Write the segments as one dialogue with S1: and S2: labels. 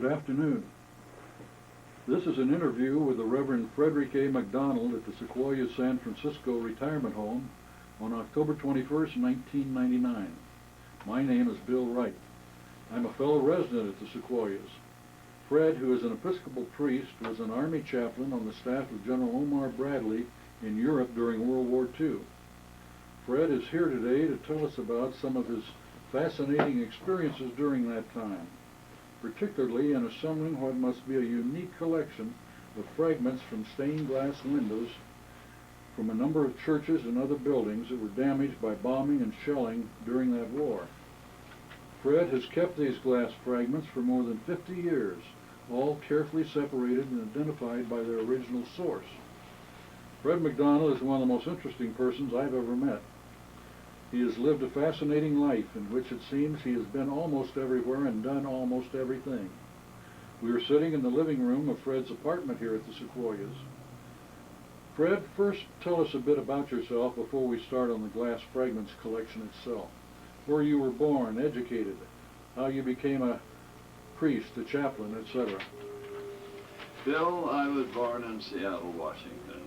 S1: Good afternoon. This is an interview with the Reverend Frederick A. McDonald at the Sequoia San Francisco Retirement Home on October 21st, 1999. My name is Bill Wright. I'm a fellow resident at the Sequoias. Fred, who is an Episcopal priest, was an Army chaplain on the staff of General Omar Bradley in Europe during World War II. Fred is here today to tell us about some of his fascinating experiences during that time, particularly in assembling what must be a unique collection of fragments from stained glass windows from a number of churches and other buildings that were damaged by bombing and shelling during that war. Fred has kept these glass fragments for more than 50 years, all carefully separated and identified by their original source. Fred McDonald is one of the most interesting persons I've ever met. He has lived a fascinating life in which it seems he has been almost everywhere and done almost everything. We are sitting in the living room of Fred's apartment here at the Sequoias. Fred, first tell us a bit about yourself before we start on the glass fragments collection itself. Where you were born, educated, how you became a priest, a chaplain, etc.
S2: Bill, I was born in Seattle, Washington.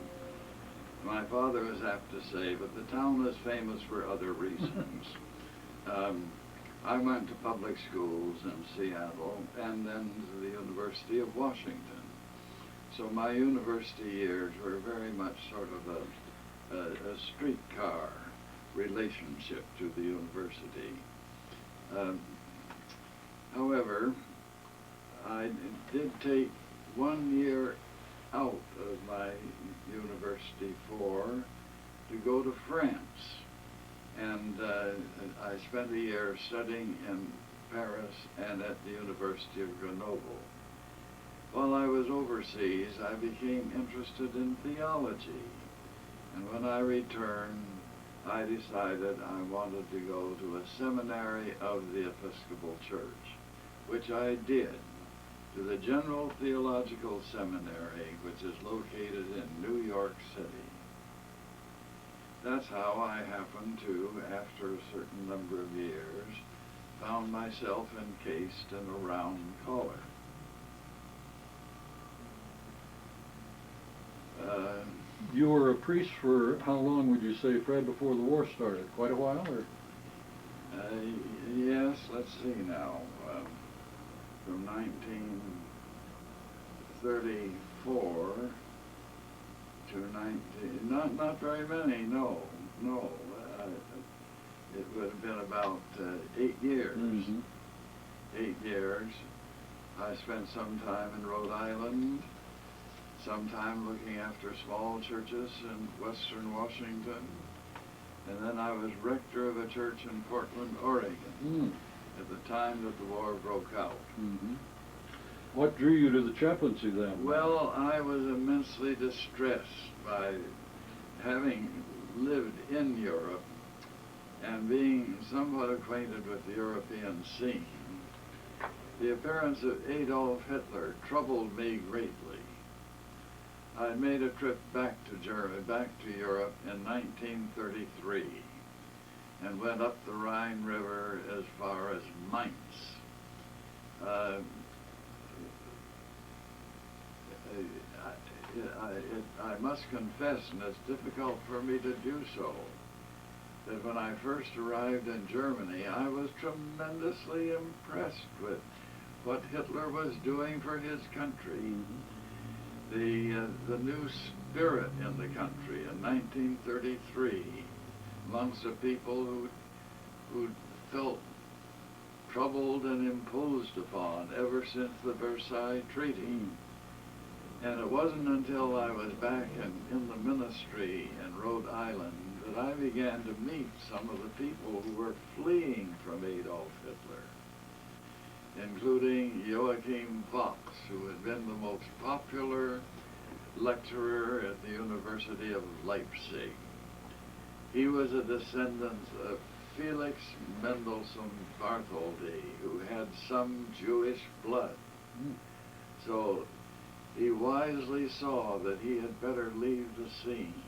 S2: My father was apt to say, but the town is famous for other reasons. I went to public schools in Seattle and then to the University of Washington. So my university years were very much sort of a streetcar relationship to the university. However, I did take 1 year out of my university to go to France. And I spent a year studying in Paris and at the University of Grenoble. While I was overseas, I became interested in theology. And when I returned, I decided I wanted to go to a seminary of the Episcopal Church, which I did, to the General Theological Seminary, which is located in New York City. That's how I happened to, after a certain number of years, found myself encased in a round collar.
S1: You were a priest for how long would you say, Fred, before the war started? Quite a while, or?
S2: Yes, let's see now. From 1934 to not very many, no. It would have been about 8 years.
S1: Mm-hmm.
S2: 8 years. I spent some time in Rhode Island, some time looking after small churches in western Washington, and then I was rector of a church in Portland, Oregon, at the time that the war broke out.
S1: Mm-hmm. What drew you to the chaplaincy then?
S2: Well, I was immensely distressed by having lived in Europe and being somewhat acquainted with the European scene. The appearance of Adolf Hitler troubled me greatly. I made a trip back to Europe in 1933 and went up the Rhine River as far as Mainz. I must confess, and it's difficult for me to do so, that when I first arrived in Germany, I was tremendously impressed with what Hitler was doing for his country. The new spirit in the country in 1933 amongst the people who felt troubled and imposed upon ever since the Versailles Treaty. And it wasn't until I was back in the ministry in Rhode Island that I began to meet some of the people who were fleeing from Adolf Hitler, including Joachim Fox, who had been the most popular lecturer at the University of Leipzig. He was a descendant of Felix Mendelssohn Bartholdy, who had some Jewish blood. So he wisely saw that he had better leave the scene.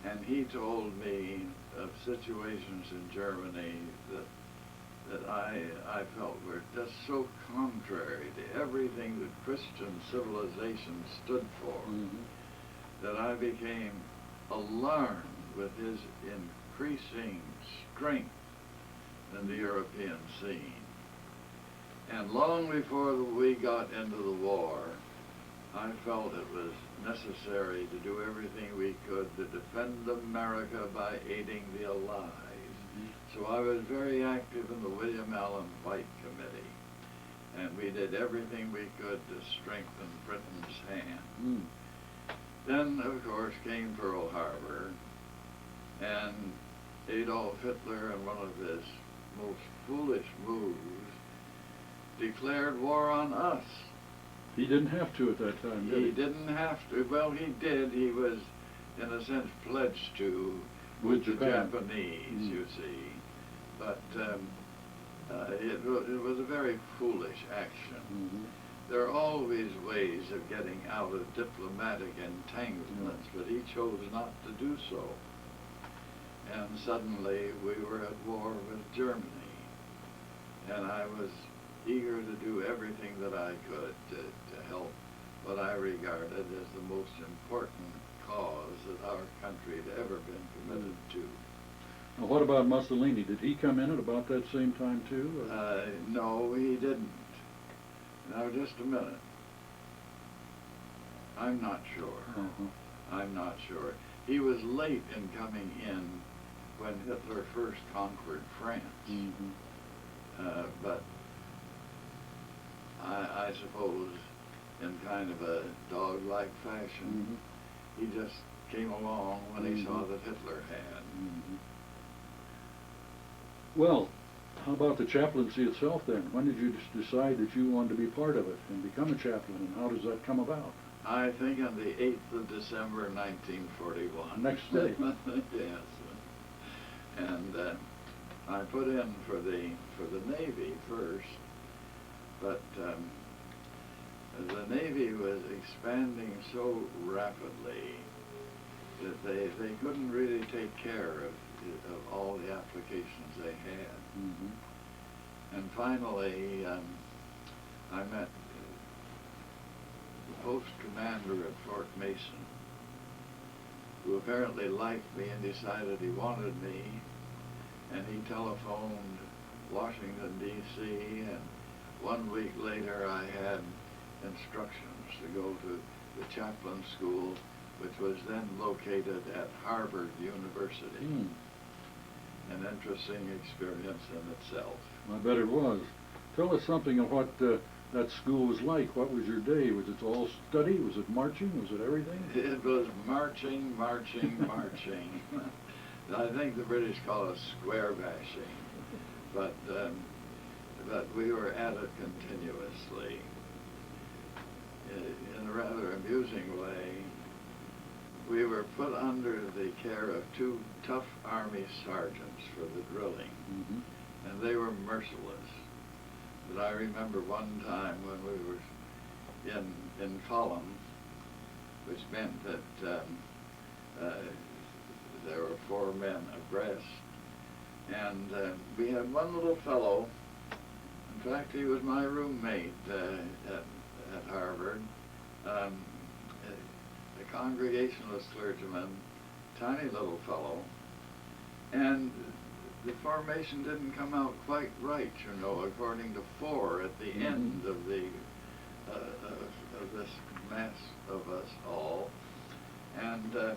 S2: And he told me of situations in Germany that that I felt were just so contrary to everything that Christian civilization stood for, that I became alarmed with his increasing strength in the European scene. And long before we got into the war, I felt it was necessary to do everything we could to defend America by aiding the Allies. So I was very active in the William Allen White Committee, and we did everything we could to strengthen Britain's hand. Then, of course, came Pearl Harbor, and Adolf Hitler, in one of his most foolish moves, declared war on us.
S1: He didn't have to at that time, did he?
S2: He didn't have to. Well, he did. He was, in a sense, pledged to with the Japanese, you see. But it was a very foolish action. There are always ways of getting out of diplomatic entanglements, but he chose not to do so. And suddenly we were at war with Germany, and I was eager to do everything that I could to help what I regarded as the most important cause that our country had ever been committed to.
S1: Now, what about Mussolini? Did he come in at about that same time too?
S2: No, he didn't. Now, just a minute. I'm not sure. I'm not sure. He was late in coming in when Hitler first conquered France. But I suppose in kind of a dog-like fashion, he just came along when he saw that Hitler had.
S1: Well, how about the chaplaincy itself then? When did you decide that you wanted to be part of it and become a chaplain, and how does that come about?
S2: I think on the 8th of December, 1941.
S1: Next day?
S2: Yes. And I put in for the Navy first, but the Navy was expanding so rapidly that they couldn't really take care of all the applications they had. And finally, I met the post commander at Fort Mason, who apparently liked me and decided he wanted me, and he telephoned Washington, D.C., and 1 week later I had instructions to go to the chaplain school, which was then located at Harvard University. An interesting experience in itself.
S1: I bet it was. Tell us something of what that school was like. What was your day? Was it all study? Was it marching? Was it everything?
S2: It was marching, marching, marching. I think the British call it square bashing, but we were at it continuously. In a rather amusing way, we were put under the care of 2 tough Army sergeants for the drilling, and they were merciless. But I remember one time when we were in column, which meant that there were 4 men abreast, and we had one little fellow. In fact, he was my roommate at Harvard. A Congregationalist clergyman, tiny little fellow, and the formation didn't come out quite right, you know, according to 4 at the end of the of this mass of us all, and the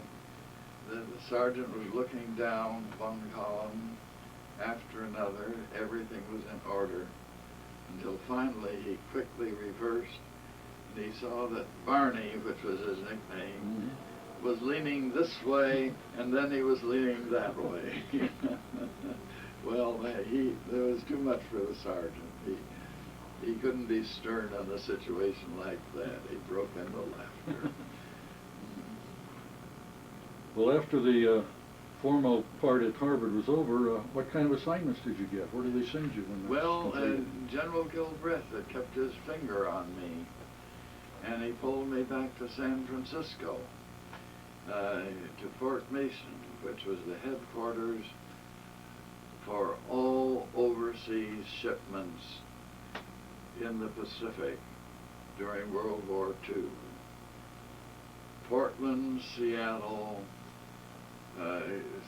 S2: sergeant was looking down one column after another. Everything was in order until finally he quickly reversed. And he saw that Barney, which was his nickname, was leaning this way, and then he was leaning that way. Well, there was too much for the sergeant. He couldn't be stern on a situation like that. He broke into laughter.
S1: Well, after the formal part at Harvard was over, what kind of assignments did you get? Where did they send you?
S2: Well, General Gilbreth had kept his finger on me, and he pulled me back to San Francisco, to Fort Mason, which was the headquarters for all overseas shipments in the Pacific during World War II. Portland, Seattle,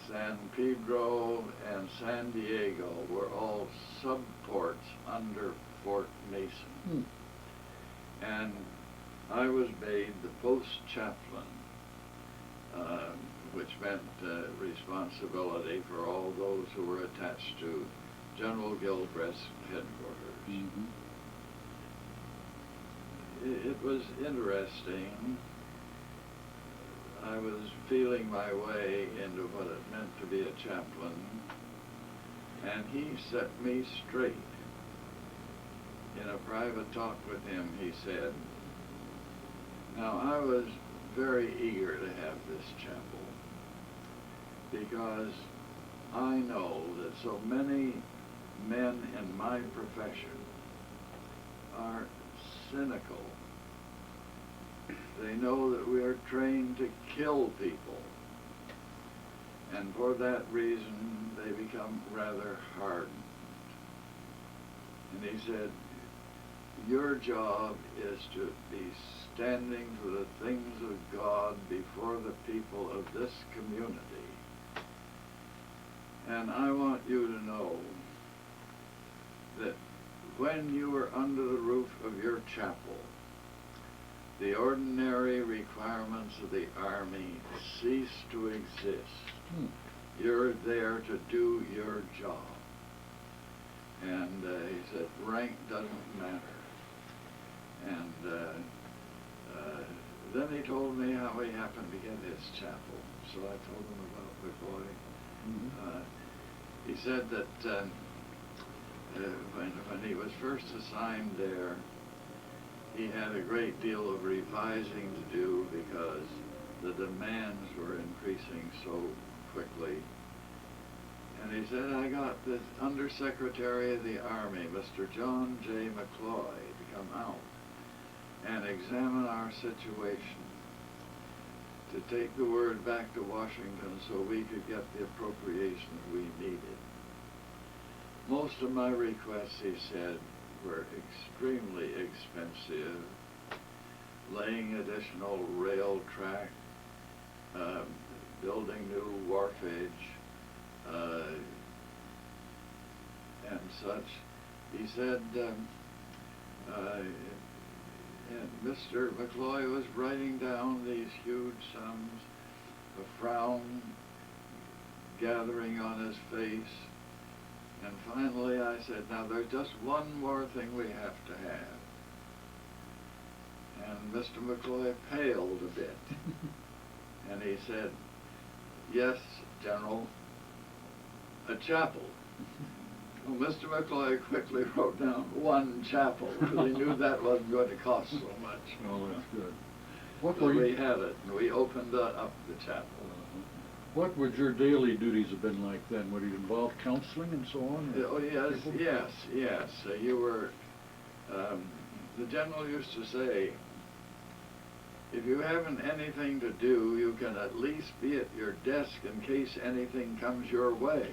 S2: San Pedro, and San Diego were all subports under Fort Mason. And I was made the post chaplain, which meant responsibility for all those who were attached to General Gilchrist's headquarters. It was interesting. I was feeling my way into what it meant to be a chaplain, and he set me straight. In a private talk with him, he said, now I was very eager to have this chapel because I know that so many men in my profession are cynical. They know that we are trained to kill people, and for that reason they become rather hardened. And he said, your job is to be standing for the things of God before the people of this community. And I want you to know that when you are under the roof of your chapel, the ordinary requirements of the Army cease to exist. You're there to do your job. And he said, rank doesn't matter. And then he told me how he happened to get his chapel. So I told him about McCloy. He said that when he was first assigned there, he had a great deal of revising to do because the demands were increasing so quickly. And he said, I got the Undersecretary of the Army, Mr. John J. McCloy, to come out and examine our situation, to take the word back to Washington so we could get the appropriations we needed. Most of my requests, he said, were extremely expensive, laying additional rail track, building new wharfage, and such. He said, and Mr. McCloy was writing down these huge sums, a frown gathering on his face. And finally I said, now there's just one more thing we have to have. And Mr. McCloy paled a bit. And he said, yes, General, a chapel. Well, Mr. McCloy quickly wrote down one chapel, because he knew that wasn't going to cost so much.
S1: Oh, that's good.
S2: But we had it, and we opened up the chapel.
S1: What would your daily duties have been like then? Would it involve counseling and so on?
S2: Oh, yes. You were, the general used to say, if you haven't anything to do, you can at least be at your desk in case anything comes your way.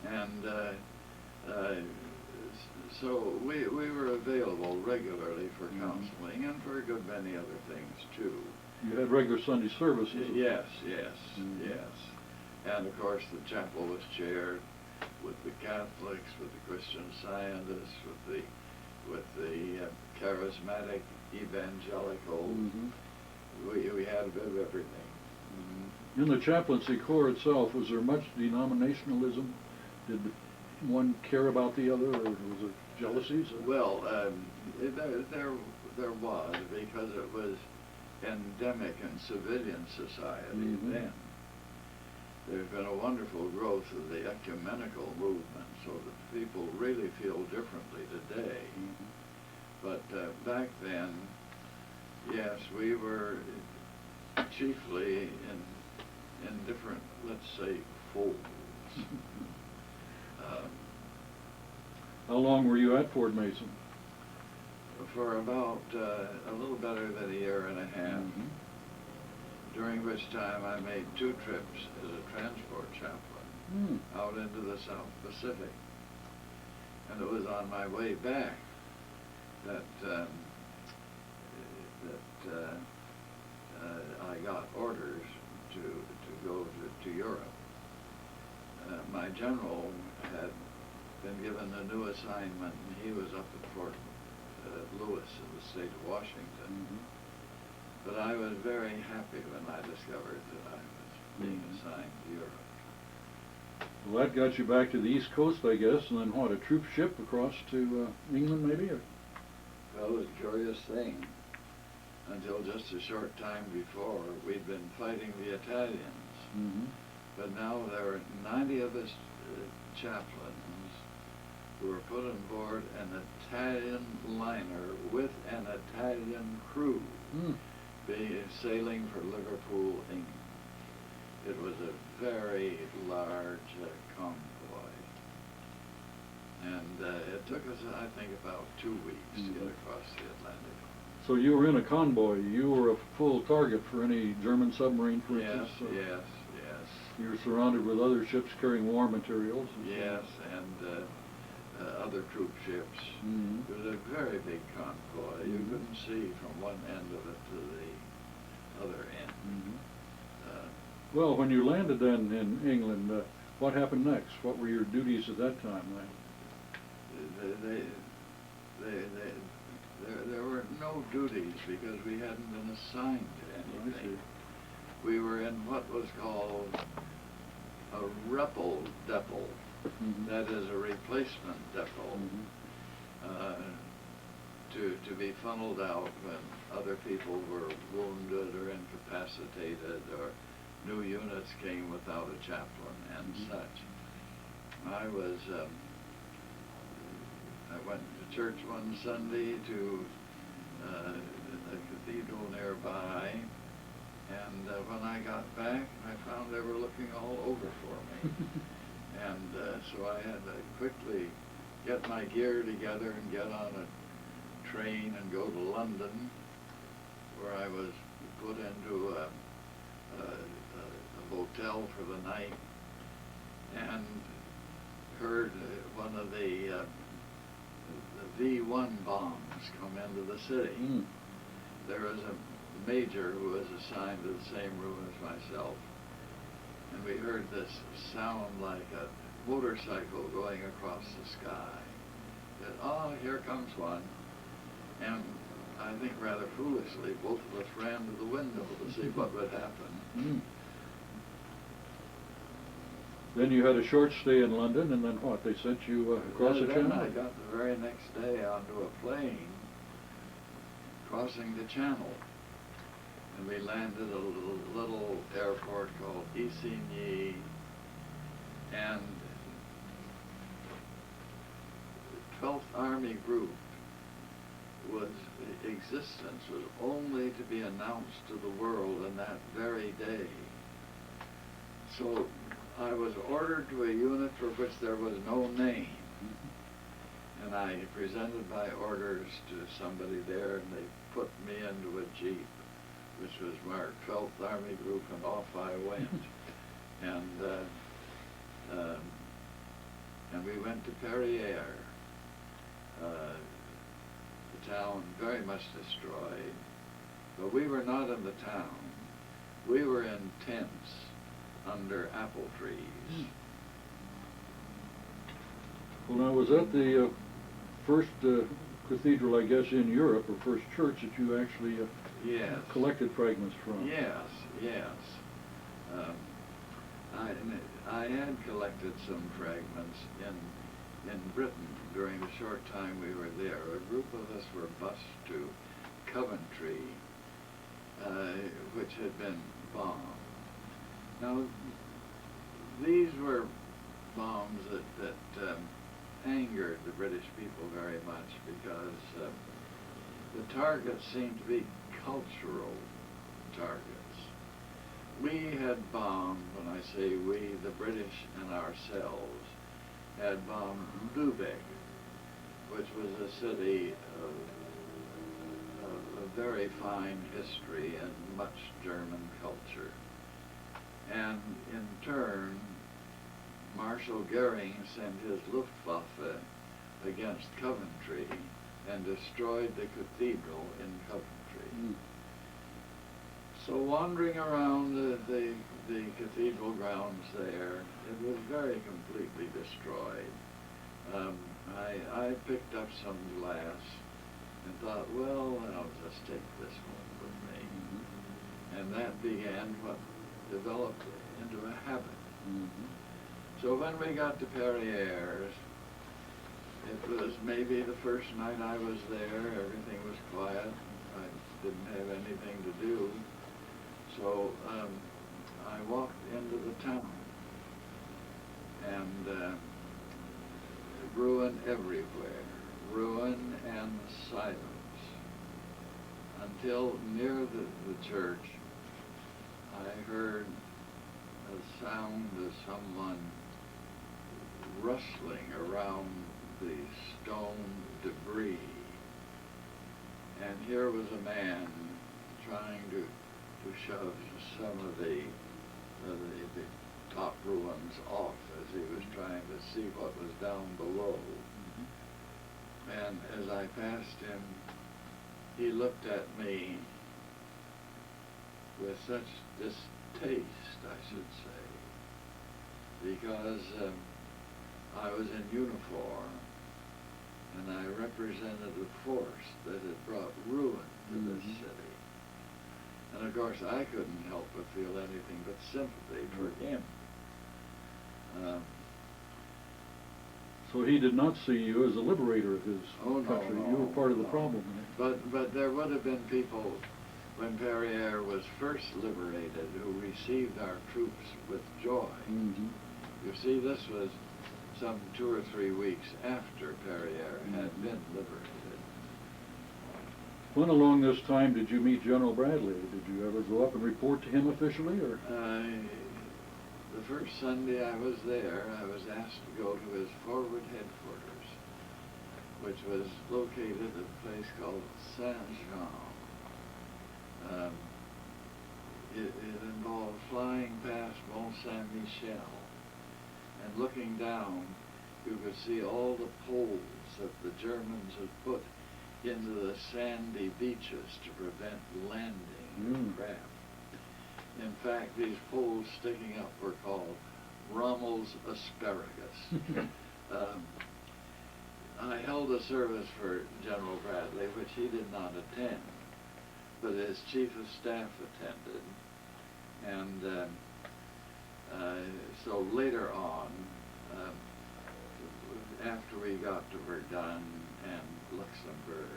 S2: And so we were available regularly for counseling and for a good many other things too.
S1: You had regular Sunday services.
S2: Yes. And of course the chapel was chaired with the Catholics, with the Christian Scientists, with the charismatic evangelical. We had a bit of everything.
S1: In the chaplaincy corps itself, was there much denominationalism? Did one care about the other, or was there jealousies?
S2: Well, there was, because it was endemic in civilian society then. There's been a wonderful growth of the ecumenical movement, so that people really feel differently today. But back then, yes, we were chiefly in different, let's say, folds.
S1: How long were you at Fort Mason?
S2: For about a little better than a year and a half, during which time I made 2 trips as a transport chaplain.
S1: Hmm.
S2: out into the South Pacific. And it was on my way back that I got orders to go to Europe. My general had been given a new assignment, and he was up at Fort Lewis in the state of Washington.
S1: Mm-hmm.
S2: But I was very happy when I discovered that I was being assigned to Europe.
S1: Well, that got you back to the East Coast, I guess, and then what, a troop ship across to England, maybe? Or?
S2: Well, it was a curious thing. Until just a short time before, we'd been fighting the Italians.
S1: Mm-hmm.
S2: But now there were 90 of us chaplains who were put on board an Italian liner with an Italian crew, sailing for Liverpool, England. It was a very large convoy. And it took us, I think, about 2 weeks to get across the Atlantic.
S1: So you were in a convoy. You were a full target for any German submarine, for instance?
S2: Yes.
S1: You were surrounded with other ships carrying war materials?
S2: Yes, and other troop ships.
S1: Mm-hmm.
S2: It was a very big convoy. You couldn't see from one end of it to the other end.
S1: Mm-hmm. Well, when you landed then in England, what happened next? What were your duties at that time?
S2: There were no duties because we hadn't been assigned to anything. We were in what was called a Reppel depot.
S1: Mm-hmm.
S2: That is a replacement depot, to be funneled out when other people were wounded or incapacitated, or new units came without a chaplain and such. I went to church one Sunday to the cathedral nearby, and when I got back, I found they were looking all over for me. And so I had to quickly get my gear together and get on a train and go to London, where I was put into a hotel for the night, and heard one of the V-1 bombs come into the city. There was a major who was assigned to the same room as myself, and we heard this sound like a motorcycle going across the sky. Said, "Oh, here comes one." And I think rather foolishly, both of us ran to the window to see what would happen.
S1: Then you had a short stay in London, and then what? They sent you across the
S2: Then
S1: channel?
S2: I got the very next day onto a plane crossing the channel. And we landed at a little airport called Isigny, and the 12th Army Group existence was only to be announced to the world in that very day. So I was ordered to a unit for which there was no name, and I presented my orders to somebody there, and they put me into a jeep, which was marked 12th Army Group, and off I went. And we went to Perrières, the town very much destroyed, but we were not in the town. We were in tents under apple trees.
S1: Well, now, was that the first cathedral, I guess, in Europe, or first church that you actually
S2: Yes.
S1: collected fragments from?
S2: Yes. I had collected some fragments in Britain during the short time we were there. A group of us were bused to Coventry, which had been bombed. Now, these were bombs that angered the British people very much, because the targets seemed to be cultural targets. We had bombed, when I say we, the British and ourselves, had bombed Lübeck, which was a city of a very fine history and much German culture. And in turn, Marshal Goering sent his Luftwaffe against Coventry and destroyed the cathedral in Coventry.
S1: Mm.
S2: So wandering around the cathedral grounds there, it was very completely destroyed. I picked up some glass and thought, well, I'll just take this home with me.
S1: Mm-hmm.
S2: And that began what developed into a habit.
S1: Mm-hmm.
S2: So when we got to Perrieres, it was maybe the first night I was there, everything was quiet, I didn't have anything to do. So I walked into the town, and ruin everywhere, ruin and silence, until near the church I heard a sound of someone rustling around the stone debris. And here was a man trying to shove some of the top ruins off as he was trying to see what was down below. Mm-hmm. And as I passed him, he looked at me with such distaste, I should say, because I was in uniform and I represented a force that had brought ruin to this city. And of course I couldn't help but feel anything but sympathy for him.
S1: So he did not see you as a liberator of his country.
S2: No,
S1: you were part of the problem.
S2: But there would have been people when Perrieres was first liberated who received our troops with joy.
S1: Mm-hmm.
S2: You see, this was some 2 or 3 weeks after Perrieres had been liberated.
S1: When along this time did you meet General Bradley? Did you ever go up and report to him officially, or?
S2: The first Sunday I was there, I was asked to go to his forward headquarters, which was located at a place called Saint-Jean. It involved flying past Mont Saint-Michel, and looking down, you could see all the poles that the Germans had put into the sandy beaches to prevent landing craft. In fact, these poles sticking up were called Rommel's asparagus. I held a service for General Bradley, which he did not attend, but his chief of staff attended. And so later on, after we got to Verdun and Luxembourg,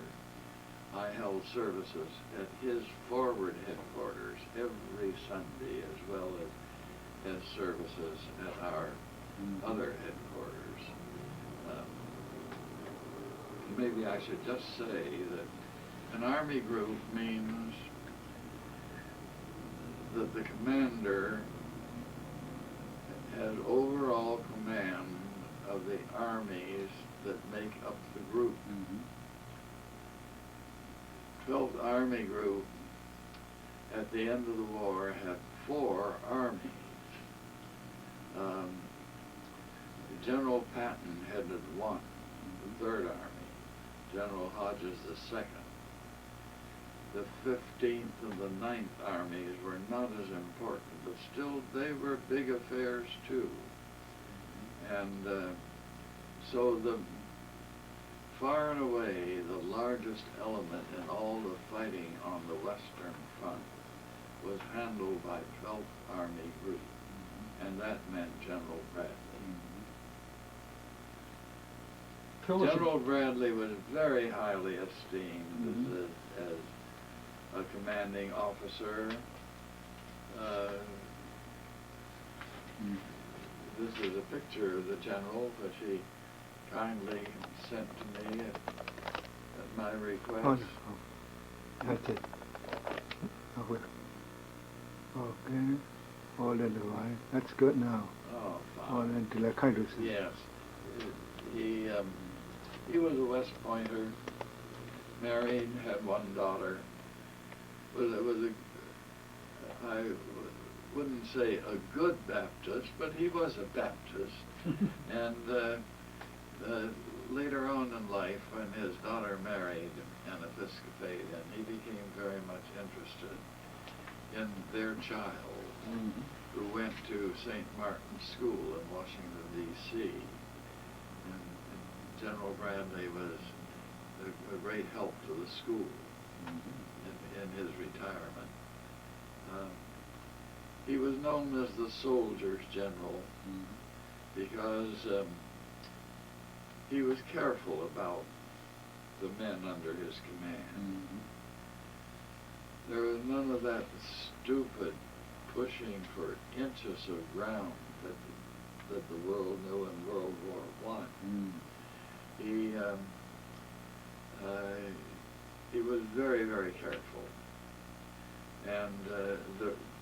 S2: I held services at his forward headquarters every Sunday, as well as services at our other headquarters. Maybe I should just say that an army group means that the commander had overall command of the armies that make up the group. 12th Army Group at the end of the war had 4 armies. General Patton headed 1, the 3rd Army. General Hodges the 2nd. The 15th and the 9th Armies were not as important, but still they were big affairs too. And so far and away, the largest element in all the fighting on the Western Front was handled by 12th Army Group, and that meant General Bradley. General Bradley was very highly esteemed as a commanding officer. This is a picture of the general, which he kindly sent to me at my request.
S3: Wonderful. That's it. Okay. All in the right. That's good now.
S2: Oh, fine.
S3: All into the country.
S2: Yes. He was a West Pointer, married, had 1 daughter. I wouldn't say a good Baptist, but he was a Baptist. And later on in life, when his daughter married an Episcopalian, he became very much interested in their child,
S1: Mhm.
S2: who went to St. Martin's School in Washington, D.C. And General Bradley was a great help to the school in his retirement. He was known as the soldier's general because he was careful about the men under his command. There was none of that stupid pushing for inches of ground that the world knew in World War I. He was very, very careful. And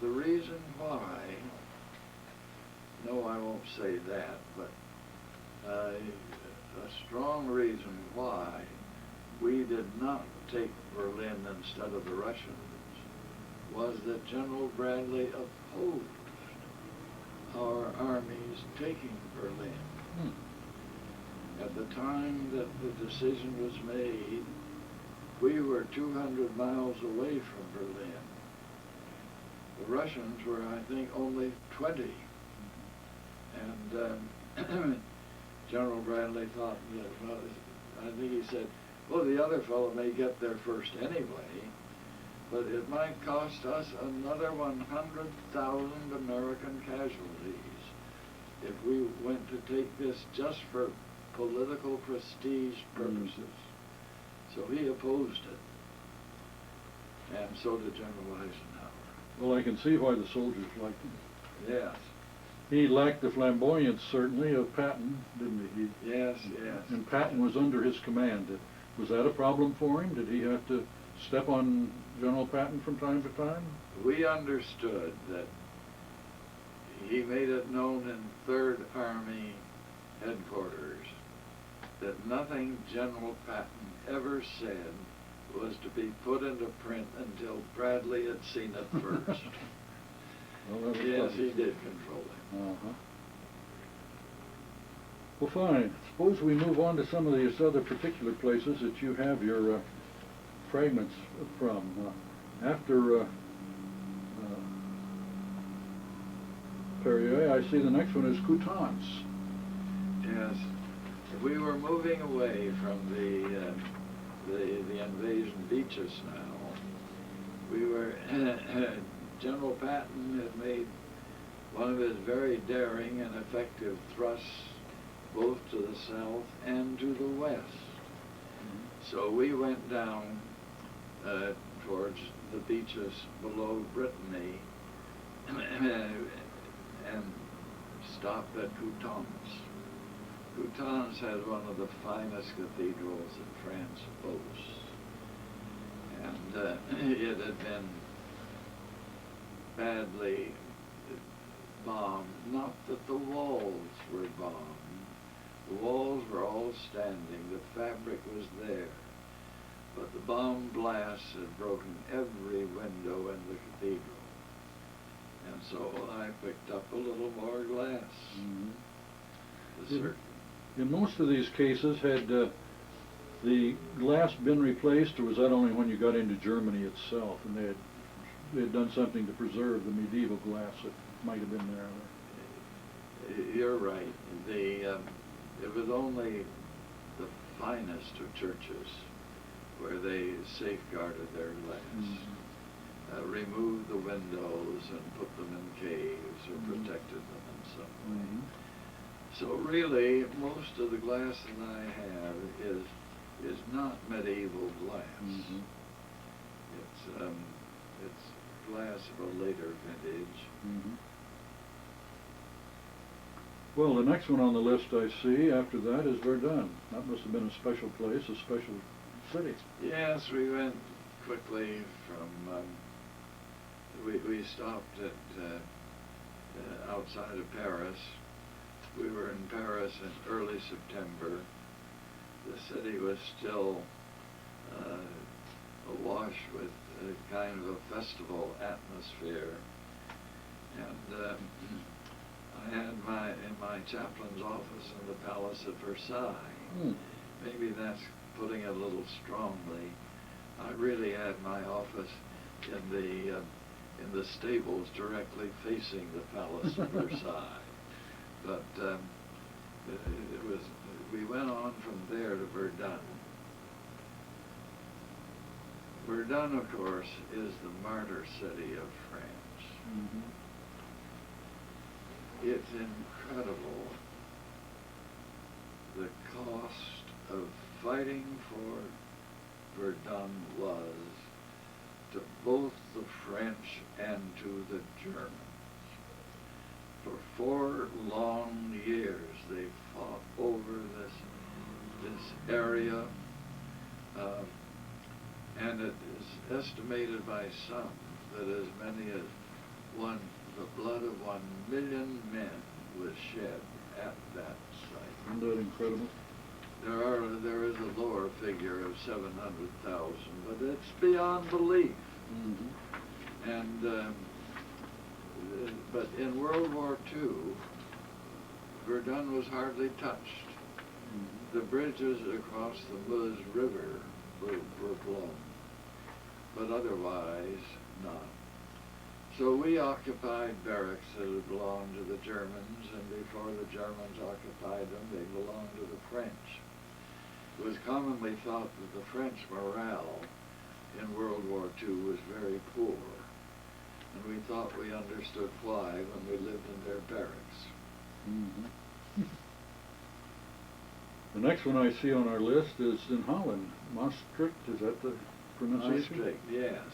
S2: the reason why, no, I won't say that, but a strong reason why we did not take Berlin instead of the Russians was that General Bradley opposed our armies taking Berlin. At the time that the decision was made, we were 200 miles away from Berlin. The Russians were, I think, only 20. And General Bradley thought that, well, I think he said, well, the other fellow may get there first anyway, but it might cost us another 100,000 American casualties if we went to take this just for political prestige purposes. So he opposed it, and so did General Eisenhower.
S1: Well, I can see why the soldiers liked him.
S2: Yes.
S1: He lacked the flamboyance, certainly, of Patton, didn't he?
S2: Yes, yes.
S1: And Patton was under his command. Was that a problem for him? Did he have to step on General Patton from time to time?
S2: We understood that he made it known in 3rd Army headquarters that nothing General Patton ever said was to be put into print until Bradley had seen it first.
S1: Well, that was
S2: Yes,
S1: funny.
S2: he did control him.
S1: Well, fine. Suppose we move on to some of these other particular places that you have your fragments from. After Perrier, I see the next one is Coutances.
S2: Yes, we were moving away from the invasion beaches now. We were General Patton had made one of his very daring and effective thrusts both to the south and to the west. So we went down towards the beaches below Brittany and stopped at Coutances. Coutances has one of the finest cathedrals that France boasts. And it had been badly bombed. Not that the walls were bombed. The walls were all standing. The fabric was there. But the bomb blasts had broken every window in the cathedral. And so I picked up a little more glass.
S1: In most of these cases, had the glass been replaced, or was that only when you got into Germany itself and they had done something to preserve the medieval glass that might have been there?
S2: You're right. It was only the finest of churches where they safeguarded their glass, removed the windows and put them in caves or protected them in some way. So really, most of the glass that I have is not medieval glass. It's glass of a later vintage.
S1: Well, the next one on the list I see after that is Verdun. That must have been a special place, a special city.
S2: Yes, we went quickly from, we stopped at outside of Paris. We were in Paris in early September. The city was still awash with a kind of a festival atmosphere. And had in my chaplain's office in the Palace at Versailles.
S1: Hmm.
S2: Maybe that's putting it a little strongly. I really had my office in the stables directly facing the Palace of Versailles. But we went on from there to Verdun. Verdun, of course, is the martyr city of France.
S1: Mhm.
S2: It's incredible the cost of fighting for Verdun was to both the French and to the Germans. For 4 long years they fought over this area, and it is estimated by some that as many as the blood of 1 million men was shed at that site.
S1: Isn't that incredible?
S2: There is a lower figure of 700,000, but it's beyond belief.
S1: Mm-hmm.
S2: And but in World War II, Verdun was hardly touched.
S1: Mm-hmm.
S2: The bridges across the Meuse River were blown, but otherwise not. So we occupied barracks that had belonged to the Germans, and before the Germans occupied them, they belonged to the French. It was commonly thought that the French morale in World War II was very poor, and we thought we understood why when we lived in their barracks.
S1: Mm-hmm. The next one I see on our list is in Holland. Maastricht, is that the pronunciation?
S2: Maastricht, yes.